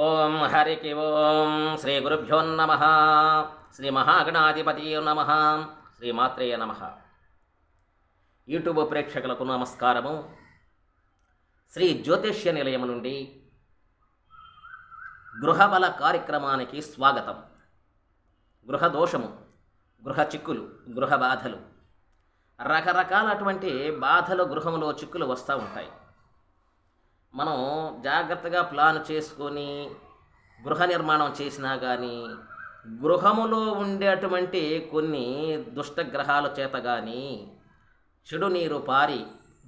ఓం హరికి ఓం శ్రీ గురుభ్యో నమ. శ్రీ మహాగణాధిపతి నమ. శ్రీమాత్రేయ నమ. యూట్యూబ్ ప్రేక్షకులకు నమస్కారము. శ్రీ జ్యోతిష్య నిలయం నుండి గృహబల కార్యక్రమానికి స్వాగతం. గృహ దోషము, గృహ చిక్కులు, గృహ బాధలు, రకరకాలటువంటి బాధలు గృహంలో చిక్కులు వస్తూ ఉంటాయి. మనం జాగ్రత్తగా ప్లాన్ చేసుకొని గృహ నిర్మాణం చేసినా కానీ గృహములో ఉండేటువంటి కొన్ని దుష్టగ్రహాల చేత కానీ చెడు నీరు పారి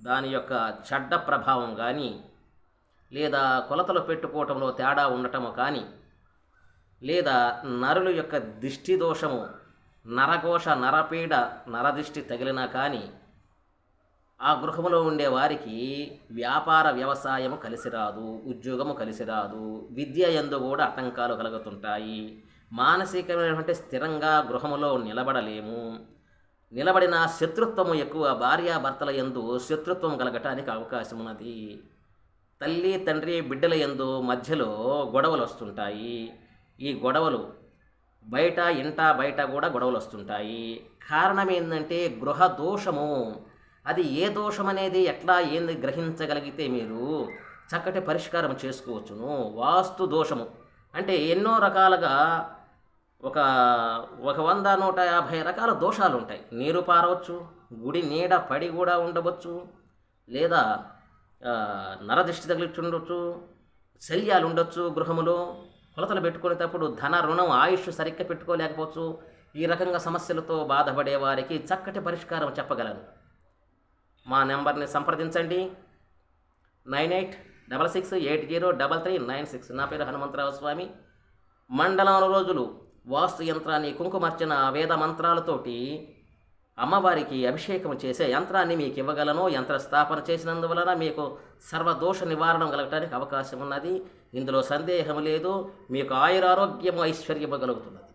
దాని యొక్క చెడ్డ ప్రభావం కానీ లేదా కొలతలు పెట్టుకోవటంలో తేడా ఉండటము కానీ లేదా నరుల యొక్క దిష్టి దోషము, నరఘోష, నరపీడ, నరదిష్టి తగిలినా కానీ ఆ గృహంలో ఉండే వారికి వ్యాపార వ్యవసాయము కలిసి రాదు, ఉద్యోగము కలిసి రాదు, విద్య యందు కూడా ఆటంకాలు కలుగుతుంటాయి. మానసికమైనటువంటి స్థిరంగా గృహములో నిలబడలేము. నిలబడిన శత్రుత్వము ఎక్కువ, భార్యాభర్తల యందు శత్రుత్వం కలగటానికి అవకాశం ఉన్నది. తల్లి తండ్రి బిడ్డల యందు మధ్యలో గొడవలు వస్తుంటాయి. ఈ గొడవలు బయట, ఇంట బయట కూడా గొడవలు వస్తుంటాయి. కారణం ఏంటంటే గృహ దోషము. అది ఏ దోషం అనేది ఎట్లా ఏంది గ్రహించగలిగితే మీరు చక్కటి పరిష్కారం చేసుకోవచ్చును. వాస్తు దోషము అంటే ఎన్నో రకాలుగా ఒక 100-150 రకాల దోషాలు ఉంటాయి. నీరు పారవచ్చు, గుడి నీడ పడి కూడా ఉండవచ్చు, లేదా నరదిష్టి తగిలిచ్చి ఉండొచ్చు, శల్యాలు ఉండొచ్చు, గృహములో కొలతలు పెట్టుకునేటప్పుడు ధన, రుణం, ఆయుష్ సరిగ్గా పెట్టుకోలేకపోవచ్చు. ఈ రకంగా సమస్యలతో బాధపడే వారికి చక్కటి పరిష్కారం చెప్పగలను. మా నెంబర్ని సంప్రదించండి. 9866803396. నా పేరు హనుమంతరావు స్వామి. మండలంలో రోజులు వాస్తు యంత్రాన్ని, కుంకుమర్చన, వేద మంత్రాలతోటి అమ్మవారికి అభిషేకం చేసే యంత్రాన్ని మీకు ఇవ్వగలను. యంత్ర స్థాపన చేసినందువలన మీకు సర్వదోష నివారణ కలగటానికి అవకాశం ఉన్నది. ఇందులో సందేహం లేదు. మీకు ఆయురారోగ్యము, ఐశ్వర్యము కలుగుతున్నది.